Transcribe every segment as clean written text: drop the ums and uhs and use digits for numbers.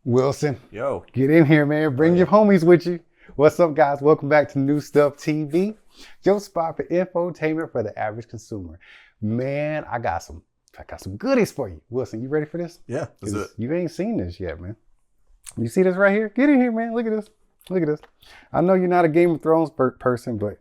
Wilson, Yo. get in here, man. Bring your homies with you. What's up, guys? Welcome back to New Stuff TV, your spot for infotainment for the average consumer. Man, I got some goodies for you. Wilson, you ready for this? Yeah, that's it. You ain't seen this yet, man. You see this right here? Get in here, man. Look at this. Look at this. I know you're not a Game of Thrones person, but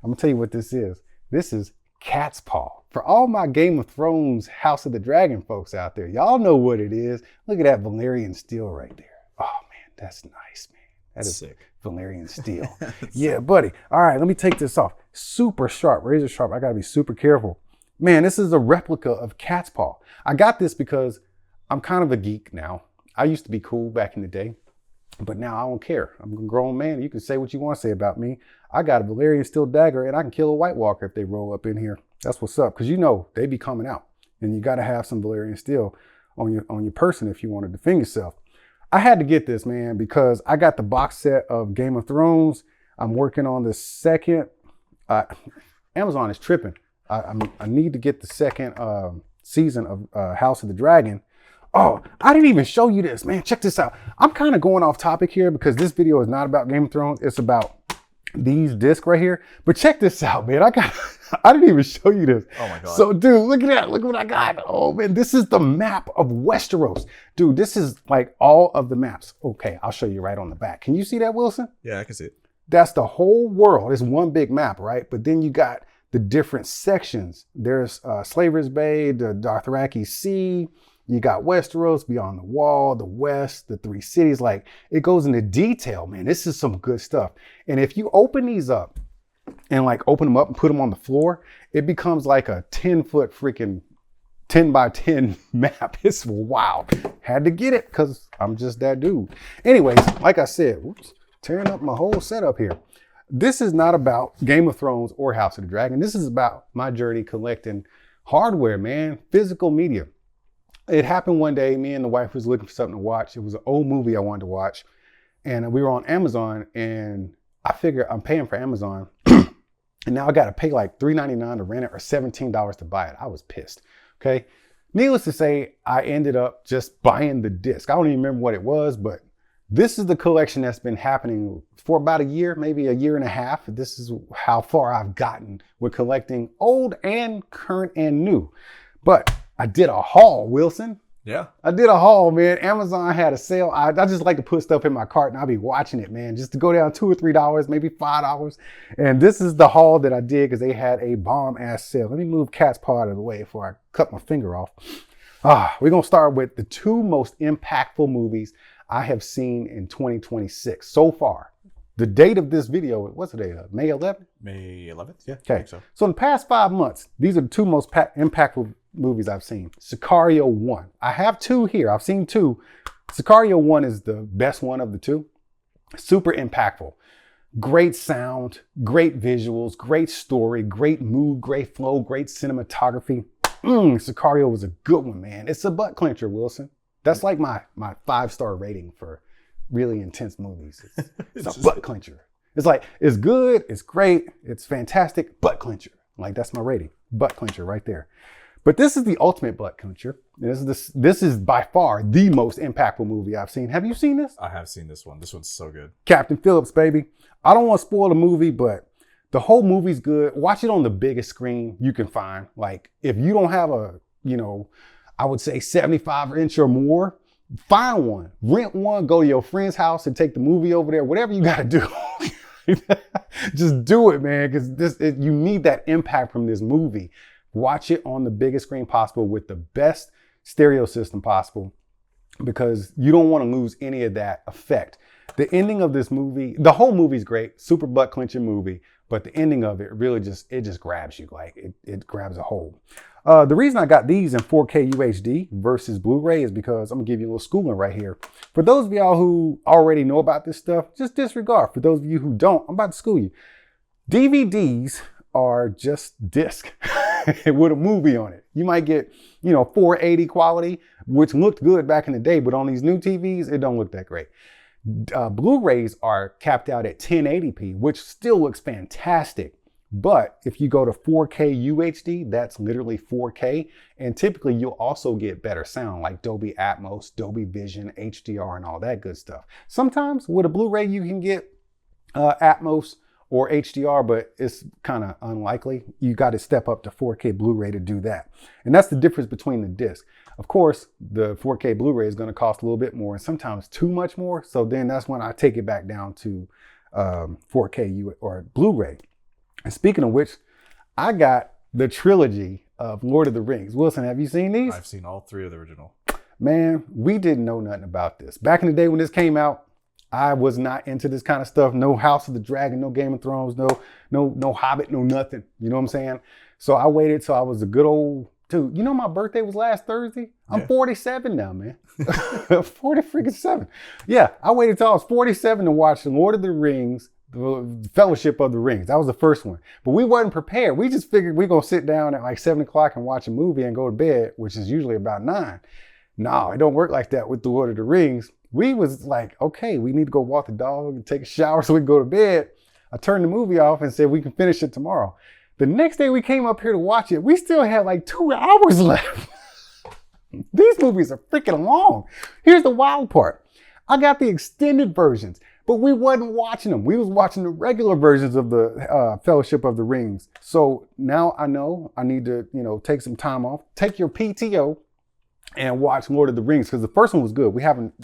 I'm gonna tell you what this is. This is cat's paw. For all my Game of Thrones House of the Dragon folks out there, y'all know what it is. Look at that Valyrian steel right there. Oh man, that's nice, man. That is sick. Valyrian steel. Yeah, buddy. All right, let me take this off. Super sharp, razor sharp. I gotta be super careful. Man, this is a replica of cat's paw. I got this because I'm kind of a geek now. I used to be cool back in the day, but now I don't care. I'm a grown man. You can say what you want to say about me. I got a Valyrian steel dagger and I can kill a White Walker if they roll up in here. That's what's up. Because you know, they be coming out and you got to have some Valyrian steel on your person if you want to defend yourself. I had to get this, man, because I got the box set of Game of Thrones. I'm working on the second. Amazon is tripping. I need to get the second season of House of the Dragon. Oh, I didn't even show you this, man. Check this out. I'm kind of going off topic here because this video is not about Game of Thrones. It's about these discs right here. But check this out, man. I didn't even show you this. Oh my God. So dude, look at that. Look what I got. Oh man, this is the map of Westeros. Dude, this is like all of the maps. Okay, I'll show you right on the back. Can you see that, Wilson? Yeah, I can see it. That's the whole world. It's one big map, right? But then you got the different sections. There's Slaver's Bay, the Dothraki Sea. You got Westeros, Beyond the Wall, the West, the three cities. Like, it goes into detail, man. This is some good stuff. And if you open these up and like open them up and put them on the floor, it becomes like a 10-foot freaking 10 by 10 map. It's wild. Had to get it because I'm just that dude. Anyways, like I said, whoops, tearing up my whole setup here. This is not about Game of Thrones or House of the Dragon. This is about my journey collecting hardware, man, physical media. It happened one day, me and the wife was looking for something to watch. It was an old movie I wanted to watch. And we were on Amazon and I figured I'm paying for Amazon. And now I got to pay like $3.99 to rent it or $17 to buy it. I was pissed. Okay. Needless to say, I ended up just buying the disc. I don't even remember what it was, but this is the collection that's been happening for about a year, maybe a year and a half. This is how far I've gotten with collecting old and current and new. But I did a haul, Wilson. Yeah. I did a haul, man. Amazon had a sale. I just like to put stuff in my cart and I'll be watching it, man, just to go down $2 or $3, maybe $5. And this is the haul that I did because they had a bomb ass sale. Let me move cat's paw out of the way before I cut my finger off. We're going to start with the two most impactful movies I have seen in 2026 so far. The date of this video, what's the date of? May 11th? May 11th? Yeah. Okay. So in the past 5 months, these are the two most impactful movies I've seen. Sicario 1. I have two here. I've seen two. Sicario 1 is the best one of the two. Super impactful. Great sound, great visuals, great story, great mood, great flow, great cinematography. Sicario was a good one, man. It's a butt clencher, Wilson. That's like my 5-star rating for really intense movies. It's a butt clencher. It's like, it's good, it's great, it's fantastic, butt clencher. Like, that's my rating. Butt clencher right there. But this is the ultimate butt clencher. This is by far the most impactful movie I've seen. Have you seen this? I have seen this one. This one's so good. Captain Phillips, baby. I don't want to spoil the movie, but the whole movie's good. Watch it on the biggest screen you can find. Like, if you don't have a, I would say 75-inch or more, find one, rent one, go to your friend's house and take the movie over there, whatever you got to do. Just do it, man, because you need that impact from this movie. Watch it on the biggest screen possible with the best stereo system possible because you don't want to lose any of that effect. The ending of this movie, the whole movie's great, super butt clenching movie, but the ending of it really just grabs you, like it grabs a hold. The reason I got these in 4K UHD versus Blu-ray is because I'm gonna give you a little schooling right here. For those of y'all who already know about this stuff, just disregard. For those of you who don't, I'm about to school you. DVDs are just disc with a movie on it. You might get, 480 quality, which looked good back in the day, but on these new TVs, it don't look that great. Blu-rays are capped out at 1080p, which still looks fantastic. But if you go to 4K UHD, that's literally 4K. And typically you'll also get better sound like Dolby Atmos, Dolby Vision, HDR, and all that good stuff. Sometimes with a Blu-ray, you can get Atmos or HDR, but it's kind of unlikely. You got to step up to 4K Blu-ray to do that. And that's the difference between the disc. Of course, the 4K Blu-ray is going to cost a little bit more and sometimes too much more. So then that's when I take it back down to 4K or Blu-ray. And speaking of which, I got the trilogy of Lord of the Rings. Wilson, have you seen these? I've seen all three of the original. Man, we didn't know nothing about this. Back in the day when this came out, I was not into this kind of stuff. No House of the Dragon, no Game of Thrones, no Hobbit, no nothing. You know what I'm saying? So I waited till I was a good old dude. You know my birthday was last Thursday? I'm 47 now, man. 40 freaking 7. Yeah, I waited till I was 47 to watch The Lord of the Rings, The Fellowship of the Rings. That was the first one. But we wasn't prepared. We just figured we're going to sit down at like 7 o'clock and watch a movie and go to bed, which is usually about 9. No, it don't work like that with The Lord of the Rings. We was like, okay, we need to go walk the dog and take a shower so we can go to bed. I turned the movie off and said we can finish it tomorrow. The next day we came up here to watch it. We still had like 2 hours left. These movies are freaking long. Here's the wild part. I got the extended versions, but we wasn't watching them. We was watching the regular versions of the Fellowship of the Rings. So now I know I need to, take some time off, take your PTO, and watch Lord of the Rings, because the first one was good. We haven't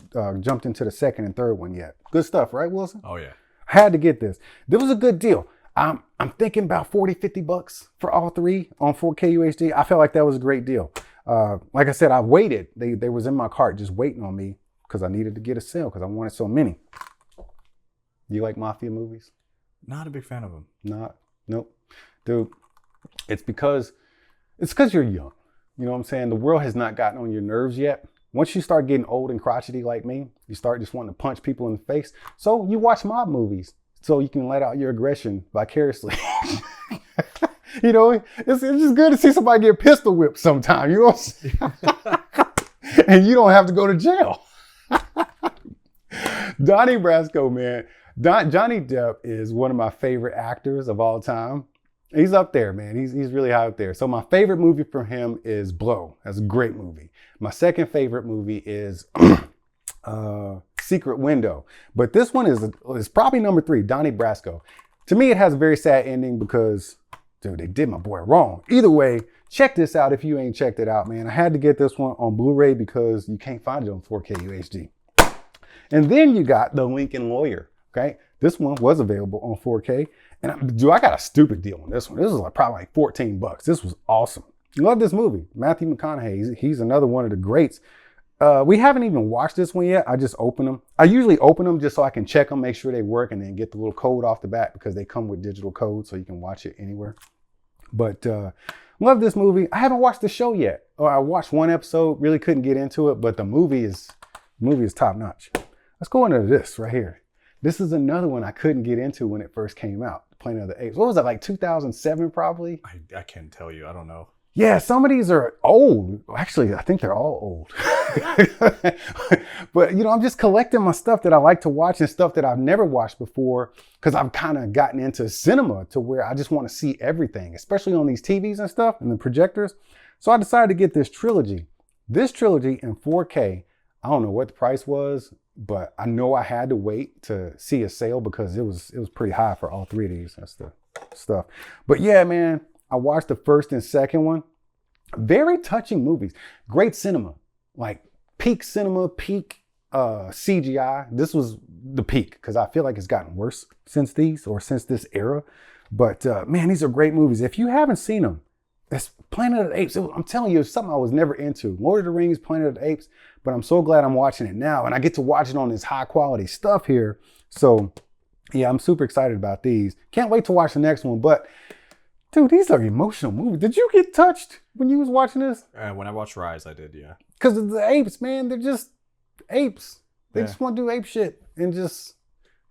jumped into the second and third one yet. Good stuff, right, Wilson? Oh, yeah. I had to get this. This was a good deal. I'm thinking about $40-$50 for all three on 4K UHD. I felt like that was a great deal. Like I said, I waited. They was in my cart just waiting on me because I needed to get a sale because I wanted so many. You like mafia movies? Not a big fan of them. Nope. Dude, it's because you're young. You know what I'm saying? The world has not gotten on your nerves yet. Once you start getting old and crotchety like me, you start just wanting to punch people in the face. So you watch mob movies so you can let out your aggression vicariously. It's just good to see somebody get pistol whipped sometime. You know what I'm saying? And you don't have to go to jail. Donnie Brasco, man. Johnny Depp is one of my favorite actors of all time. He's up there, man. He's really high up there. So my favorite movie from him is Blow. That's a great movie. My second favorite movie is Secret Window. But this one is probably number 3, Donnie Brasco. To me, it has a very sad ending because, dude, they did my boy wrong. Either way, check this out if you ain't checked it out, man. I had to get this one on Blu-ray because you can't find it on 4K UHD. And then you got The Lincoln Lawyer, okay? This one was available on 4K. And I got a stupid deal on this one. This was probably like $14. This was awesome. Love this movie. Matthew McConaughey, he's another one of the greats. We haven't even watched this one yet. I just open them. I usually open them just so I can check them, make sure they work, and then get the little code off the bat because they come with digital code so you can watch it anywhere. But love this movie. I haven't watched the show yet. I watched one episode, really couldn't get into it, but the movie is top notch. Let's go into this right here. This is another one I couldn't get into when it first came out. Planet of the Apes. What was that, like 2007 probably? I can't tell you. I don't know. Yeah, some of these are old. Actually, I think they're all old. But, I'm just collecting my stuff that I like to watch and stuff that I've never watched before because I've kind of gotten into cinema to where I just want to see everything, especially on these TVs and stuff and the projectors. So I decided to get this trilogy. This trilogy in 4K, I don't know what the price was, but I know I had to wait to see a sale because it was pretty high for all 3 of these. That's the stuff. But yeah, man, I watched the first and second one. Very touching movies. Great cinema. Like peak cinema, peak CGI. This was the peak because I feel like it's gotten worse since this era. But man, these are great movies. If you haven't seen them, it's Planet of the Apes. I'm telling you, it's something I was never into. Lord of the Rings, Planet of the Apes. But I'm so glad I'm watching it now. And I get to watch it on this high quality stuff here. So yeah, I'm super excited about these. Can't wait to watch the next one. But dude, these are emotional movies. Did you get touched when you was watching this? When I watched Rise, I did, yeah. Because of the apes, man. They're just apes. They just want to do ape shit and just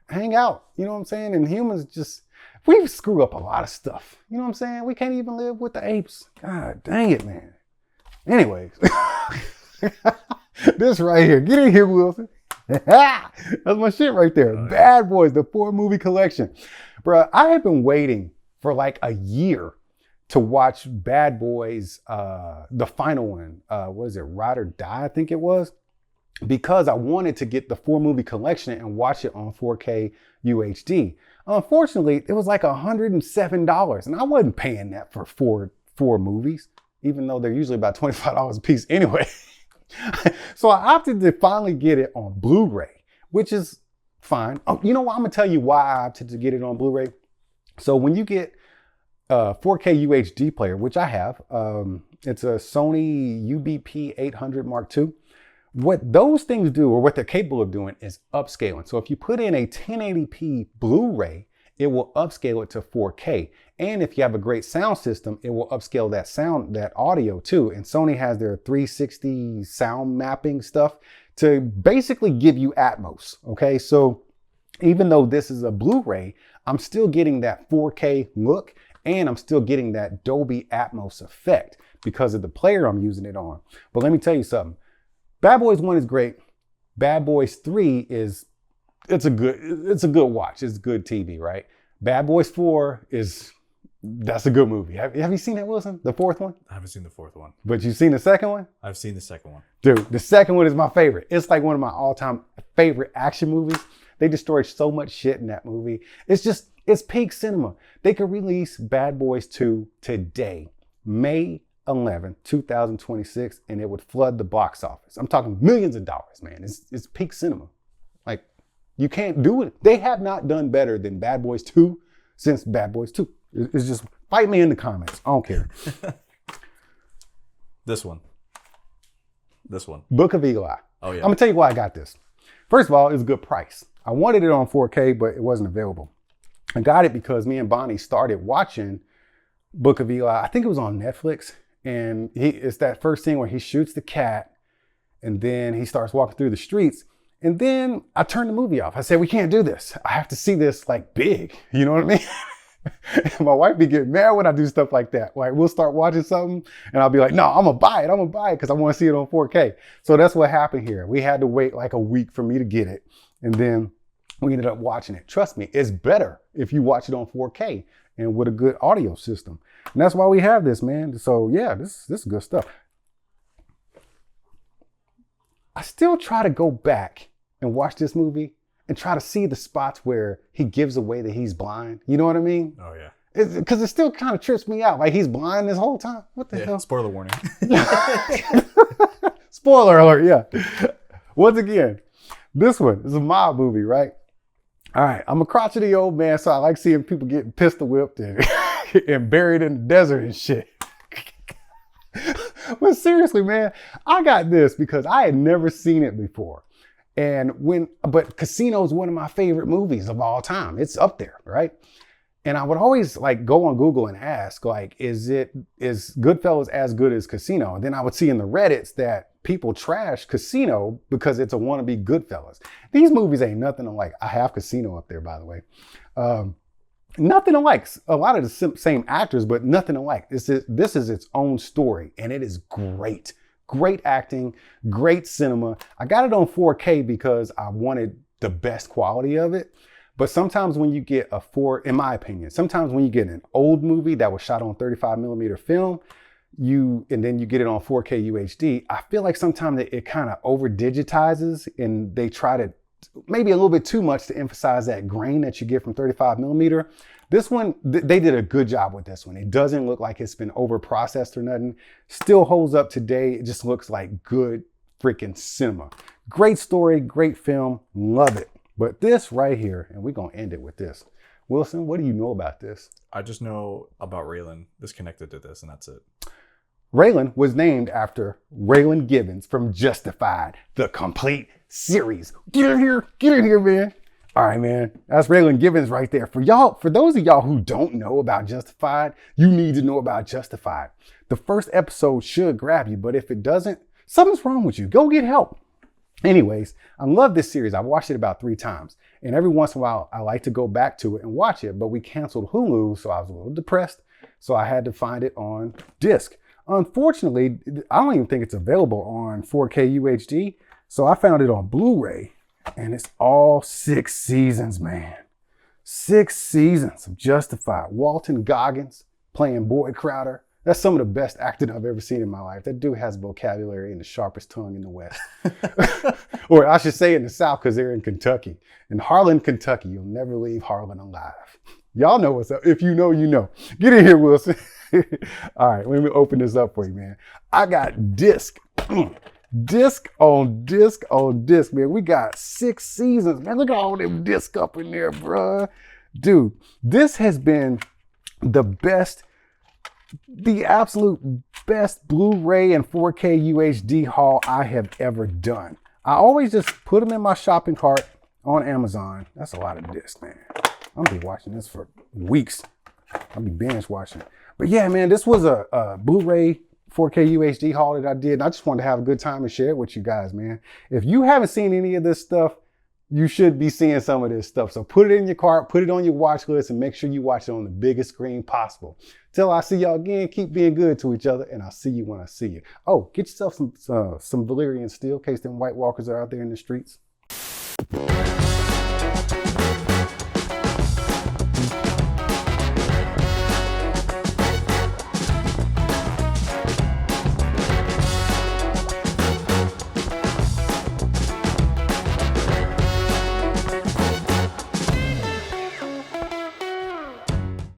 hang out. You know what I'm saying? And humans we screw up a lot of stuff. You know what I'm saying? We can't even live with the apes. God dang it, man. Anyways. This right here. Get in here, Wilson. That's my shit right there. Bad Boys, the 4 movie collection. Bruh, I have been waiting for like a year to watch Bad Boys, the final one. What is it? Ride or Die, I think it was. Because I wanted to get the 4-movie collection and watch it on 4K UHD. Unfortunately, it was like $107, and I wasn't paying that for four movies, even though they're usually about $25 a piece anyway. So I opted to finally get it on Blu-ray, which is fine. Oh, you know what? I'm gonna tell you why I opted to get it on Blu-ray. So when you get a 4K UHD player, which I have, it's a Sony UBP 800 Mark II. What those things do, or what they're capable of doing, is upscaling. So if you put in a 1080p Blu-ray, it will upscale it to 4K. And if you have a great sound system, it will upscale that audio too. And Sony has their 360 sound mapping stuff to basically give you Atmos. Okay, so even though this is a Blu-ray, I'm still getting that 4K look, and I'm still getting that Dolby Atmos effect because of the player I'm using it on. But let me tell you something. Bad Boys 1 is great. Bad Boys 3 it's a good watch. It's good TV, right? Bad Boys 4 that's a good movie. Have you seen that, Wilson? The fourth one? I haven't seen the fourth one. But you've seen the second one? I've seen the second one. Dude, the second one is my favorite. It's like one of my all-time favorite action movies. They destroyed so much shit in that movie. It's peak cinema. They could release Bad Boys 2 today, May 11, 2026, and it would flood the box office. I'm talking millions of dollars, man. It's peak cinema. Like, you can't do it. They have not done better than Bad Boys 2 since Bad Boys 2. It's just, fight me in the comments. I don't care. This one. Book of Eli. Oh, yeah. I'm gonna tell you why I got this. First of all, it was a good price. I wanted it on 4K, but it wasn't available. I got it because me and Bonnie started watching Book of Eli. I think it was on Netflix. And it's that first scene where he shoots the cat, and then he starts walking through the streets. And then I turned the movie off. I said, we can't do this. I have to see this like big. You know what I mean? And my wife be getting mad when I do stuff like that. Like, we'll start watching something and I'll be like, no, I'm gonna buy it because I want to see it on 4K. So that's what happened here. We had to wait like a week for me to get it. And then we ended up watching it. Trust me, it's better if you watch it on 4K and with a good audio system. And that's why we have this, man. So yeah, this is good stuff. I still try to go back and watch this movie and try to see the spots where he gives away that he's blind. You know what I mean? Oh, yeah. Because it still kind of trips me out. Like, he's blind this whole time. What the hell? Spoiler warning. Spoiler alert, yeah. Once again, this one is a mob movie, right? All right, I'm a crotchety old man, so I like seeing people getting pistol whipped and buried in the desert and shit. But seriously, man, I got this because I had never seen it before. But Casino is one of my favorite movies of all time. It's up there, right? And I would always like go on Google and ask, like, is Goodfellas as good as Casino? And then I would see in the Reddits that people trash Casino because it's a wannabe Goodfellas. These movies ain't nothing alike. I have Casino up there, by the way. Nothing alike. A lot of the same actors, but nothing alike. This is its own story, and it is great. Great acting, great cinema. I got it on 4K because I wanted the best quality of it. But sometimes when you get in my opinion, sometimes when you get an old movie that was shot on 35mm film, and then you get it on 4K UHD, I feel like sometimes it kind of over digitizes and they try to maybe a little bit too much to emphasize that grain that you get from 35mm. This one, they did a good job with this one. It doesn't look like it's been over processed or nothing. Still holds up today. It just looks like good freaking cinema. Great story, great film, love it. But this right here, and we're gonna end it with this. Wilson, what do you know about this? I just know about Raylan. This connected to this, and that's it. Raylan was named after Raylan Givens from Justified, the complete series. Get in here, man. All right, man. That's Raylan Givens right there. For those of y'all who don't know about Justified, you need to know about Justified. The first episode should grab you, but if it doesn't, something's wrong with you. Go get help. Anyways, I love this series. I've watched it about 3 times. And every once in a while, I like to go back to it and watch it. But we canceled Hulu, so I was a little depressed. So I had to find it on disc. Unfortunately, I don't even think it's available on 4K UHD. So I found it on Blu-ray. And it's all 6 seasons, man. 6 seasons of Justified. Walton Goggins playing Boyd Crowder. That's some of the best acting I've ever seen in my life. That dude has vocabulary and the sharpest tongue in the West. Or I should say in the South, because they're in Kentucky. In Harlan, Kentucky, you'll never leave Harlan alive. Y'all know what's up. If you know, you know. Get in here, Wilson. All right, let me open this up for you, man. I got disc. Disc on disc on disc, man. We got 6 seasons, man. Look at all them discs up in there, bruh. Dude, this has been the best, the absolute best Blu-ray and 4K UHD haul I have ever done. I always just put them in my shopping cart on Amazon. That's a lot of discs, man. I'm gonna be watching this for weeks. I'll be binge watching. But yeah, man, this was a Blu-ray 4K UHD haul that I did. And I just wanted to have a good time and share it with you guys, man. If you haven't seen any of this stuff, you should be seeing some of this stuff. So put it in your cart, put it on your watch list, and make sure you watch it on the biggest screen possible. Till I see y'all again, keep being good to each other, and I'll see you when I see you. Oh, get yourself some Valyrian steel in case them White Walkers are out there in the streets.